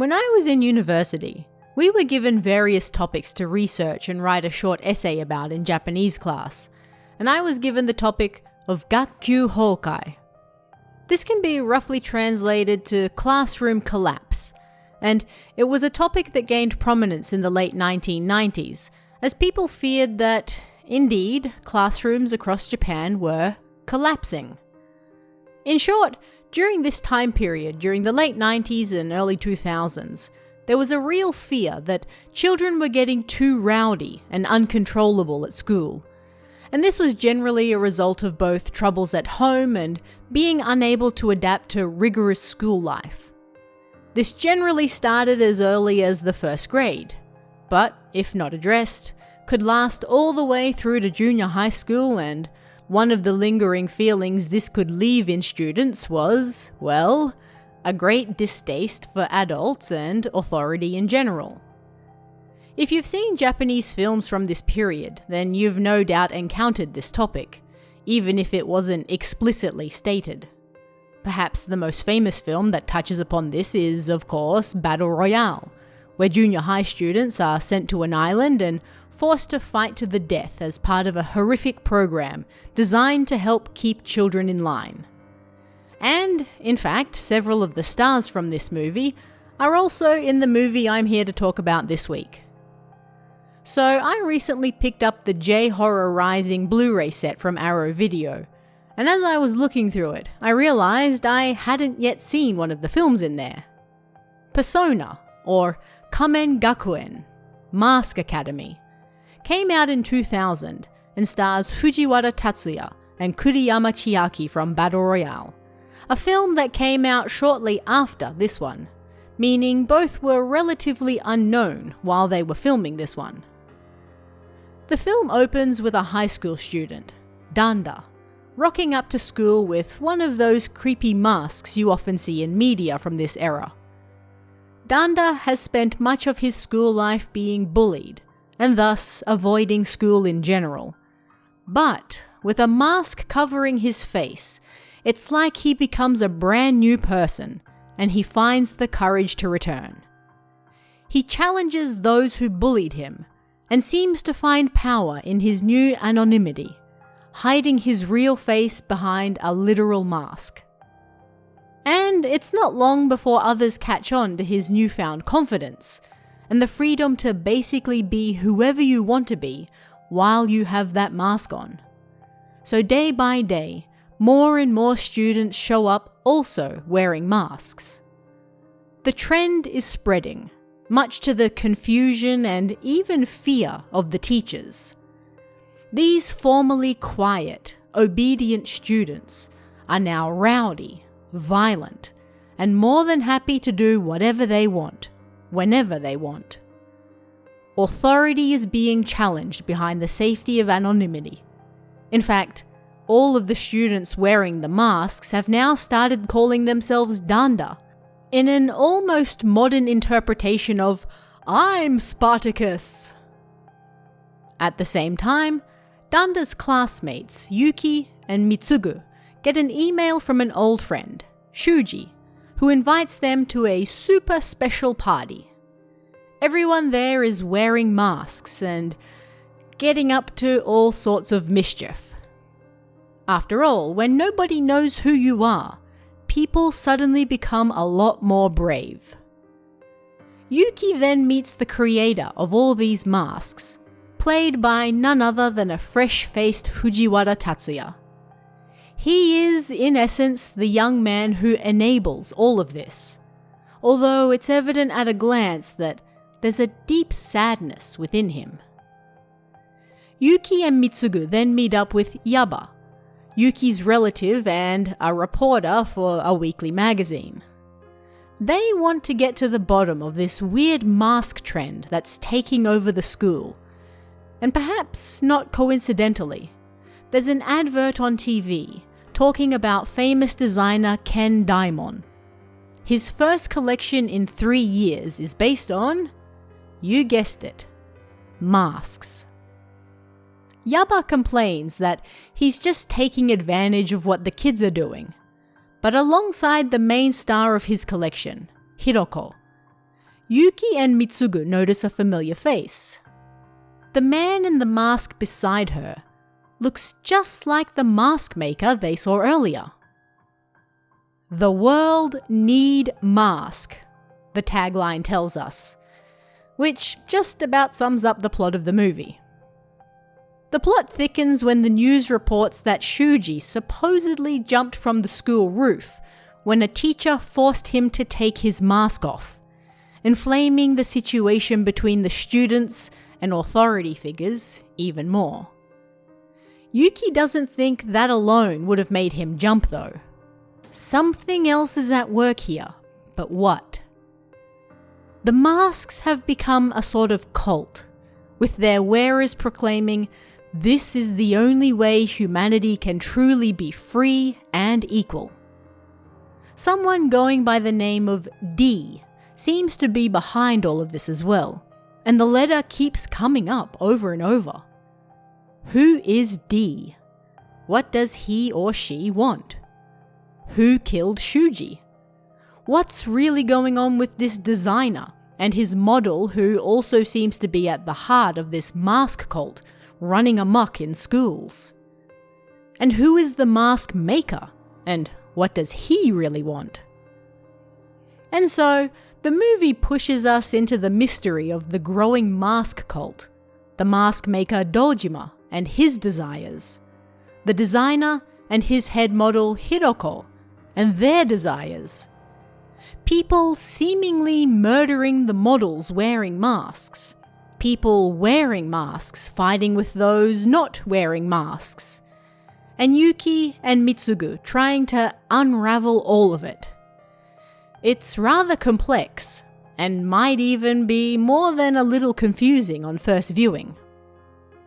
When I was in university, we were given various topics to research and write a short essay about in Japanese class, and I was given the topic of Gakkyu Hokai. This can be roughly translated to classroom collapse, and it was a topic that gained prominence in the late 1990s, as people feared that, indeed, classrooms across Japan were collapsing. In short, during this time period, during the late 90s and early 2000s, there was a real fear that children were getting too rowdy and uncontrollable at school. And this was generally a result of both troubles at home and being unable to adapt to rigorous school life. This generally started as early as the first grade, but if not addressed, could last all the way through to junior high school, and one of the lingering feelings this could leave in students was, well, a great distaste for adults and authority in general. If you've seen Japanese films from this period, then you've no doubt encountered this topic, even if it wasn't explicitly stated. Perhaps the most famous film that touches upon this is, of course, Battle Royale, where junior high students are sent to an island and forced to fight to the death as part of a horrific program designed to help keep children in line. And, in fact, several of the stars from this movie are also in the movie I'm here to talk about this week. So I recently picked up the J-Horror Rising Blu-ray set from Arrow Video, and as I was looking through it, I realized I hadn't yet seen one of the films in there. Persona, or Kamen Gakuen, Mask Academy, came out in 2000 and stars Fujiwara Tatsuya and Kuriyama Chiaki from Battle Royale, a film that came out shortly after this one, meaning both were relatively unknown while they were filming this one. The film opens with a high school student, Danda, rocking up to school with one of those creepy masks you often see in media from this era. Danda has spent much of his school life being bullied, and thus avoiding school in general. But with a mask covering his face, it's like he becomes a brand new person, and he finds the courage to return. He challenges those who bullied him, and seems to find power in his new anonymity, hiding his real face behind a literal mask. And it's not long before others catch on to his newfound confidence, and the freedom to basically be whoever you want to be while you have that mask on. So day by day, more and more students show up also wearing masks. The trend is spreading, much to the confusion and even fear of the teachers. These formerly quiet, obedient students are now rowdy, violent, and more than happy to do whatever they want, whenever they want. Authority is being challenged behind the safety of anonymity. In fact, all of the students wearing the masks have now started calling themselves Danda, in an almost modern interpretation of, "I'm Spartacus." At the same time, Danda's classmates, Yuki and Mitsugu, get an email from an old friend, Shuji, who invites them to a super special party. Everyone there is wearing masks and getting up to all sorts of mischief. After all, when nobody knows who you are, people suddenly become a lot more brave. Yuki then meets the creator of all these masks, played by none other than a fresh-faced Fujiwara Tatsuya. He is, in essence, the young man who enables all of this, although it's evident at a glance that there's a deep sadness within him. Yuki and Mitsugu then meet up with Yaba, Yuki's relative and a reporter for a weekly magazine. They want to get to the bottom of this weird mask trend that's taking over the school. And perhaps not coincidentally, there's an advert on TV talking about famous designer Ken Daimon. His first collection in 3 years is based on, you guessed it, masks. Yaba complains that he's just taking advantage of what the kids are doing. But alongside the main star of his collection, Hiroko, Yuki and Mitsugu notice a familiar face. The man in the mask beside her looks just like the mask maker they saw earlier. "The world need mask," the tagline tells us, which just about sums up the plot of the movie. The plot thickens when the news reports that Shuji supposedly jumped from the school roof when a teacher forced him to take his mask off, inflaming the situation between the students and authority figures even more. Yuki doesn't think that alone would have made him jump though. Something else is at work here, but what? The masks have become a sort of cult, with their wearers proclaiming this is the only way humanity can truly be free and equal. Someone going by the name of D seems to be behind all of this as well, and the letter keeps coming up over and over. Who is D? What does he or she want? Who killed Shuji? What's really going on with this designer and his model, who also seems to be at the heart of this mask cult running amok in schools? And who is the mask maker? And what does he really want? And so, the movie pushes us into the mystery of the growing mask cult, the mask maker Dojima and his desires, the designer and his head model Hiroko and their desires, people seemingly murdering the models wearing masks, people wearing masks fighting with those not wearing masks, and Yuki and Mitsugu trying to unravel all of it. It's rather complex, and might even be more than a little confusing on first viewing.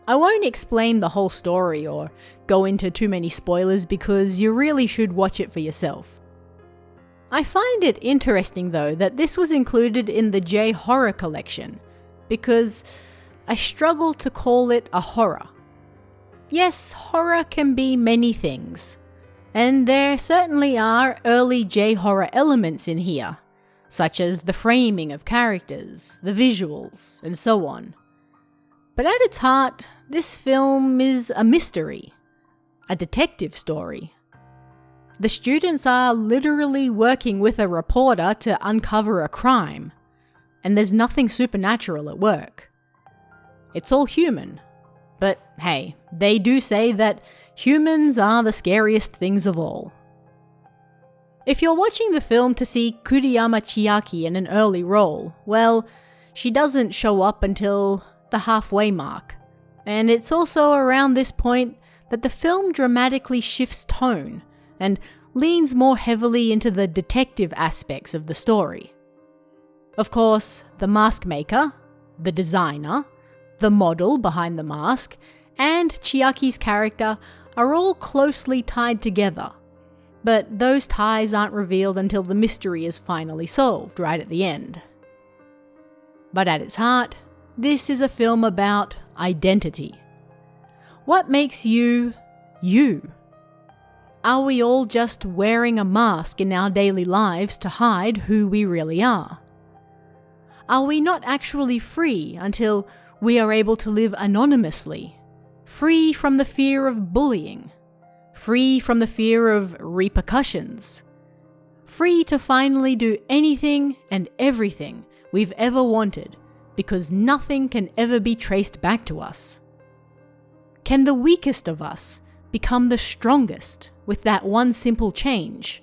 I won't explain the whole story or go into too many spoilers because you really should watch it for yourself. I find it interesting though that this was included in the J-Horror collection, because I struggle to call it a horror. Yes, horror can be many things, and there certainly are early J-Horror elements in here, such as the framing of characters, the visuals, and so on. But at its heart, this film is a mystery, a detective story. The students are literally working with a reporter to uncover a crime, and there's nothing supernatural at work. It's all human, but hey, they do say that humans are the scariest things of all. If you're watching the film to see Kuriyama Chiaki in an early role, well, she doesn't show up until the halfway mark, and it's also around this point that the film dramatically shifts tone and leans more heavily into the detective aspects of the story. Of course, the mask maker, the designer, the model behind the mask, and Chiaki's character are all closely tied together, but those ties aren't revealed until the mystery is finally solved right at the end. But at its heart, this is a film about identity. What makes you, you? Are we all just wearing a mask in our daily lives to hide who we really are? Are we not actually free until we are able to live anonymously, free from the fear of bullying, free from the fear of repercussions, free to finally do anything and everything we've ever wanted because nothing can ever be traced back to us? Can the weakest of us become the strongest with that one simple change?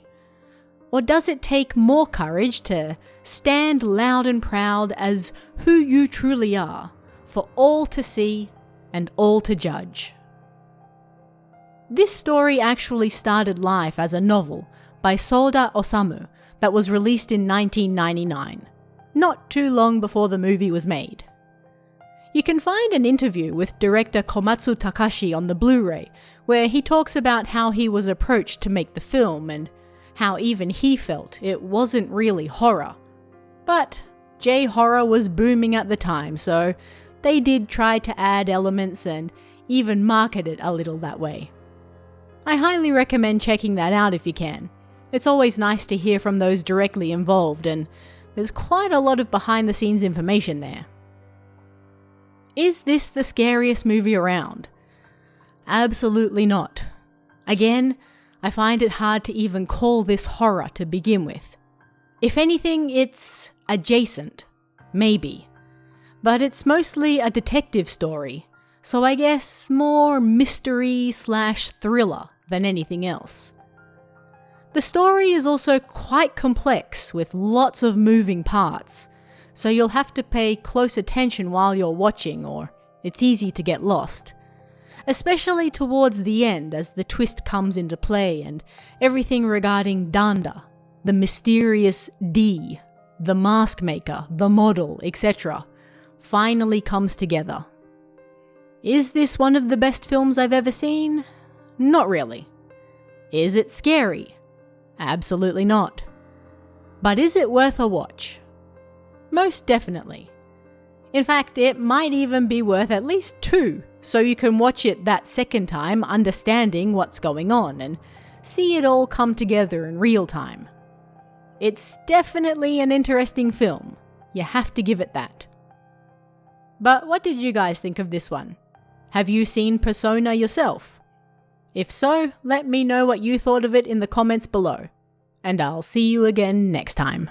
Or does it take more courage to stand loud and proud as who you truly are, for all to see and all to judge? This story actually started life as a novel by Soda Osamu that was released in 1999, not too long before the movie was made. You can find an interview with director Komatsu Takashi on the Blu-ray, where he talks about how he was approached to make the film and how even he felt it wasn't really horror. But J-horror was booming at the time, so they did try to add elements and even market it a little that way. I highly recommend checking that out if you can. It's always nice to hear from those directly involved, and There's quite a lot of behind the scenes information there. Is this the scariest movie around? Absolutely not. Again, I find it hard to even call this horror to begin with. If anything, it's adjacent. Maybe. But it's mostly a detective story, so I guess more mystery/thriller than anything else. The story is also quite complex with lots of moving parts, so you'll have to pay close attention while you're watching or it's easy to get lost. Especially towards the end as the twist comes into play and everything regarding Danda, the mysterious D, the mask maker, the model, etc. finally comes together. Is this one of the best films I've ever seen? Not really. Is it scary? Absolutely not. But is it worth a watch? Most definitely. In fact, it might even be worth at least 2, so you can watch it that second time understanding what's going on and see it all come together in real time. It's definitely an interesting film. You have to give it that. But what did you guys think of this one? Have you seen Persona yourself? If so, let me know what you thought of it in the comments below. And I'll see you again next time.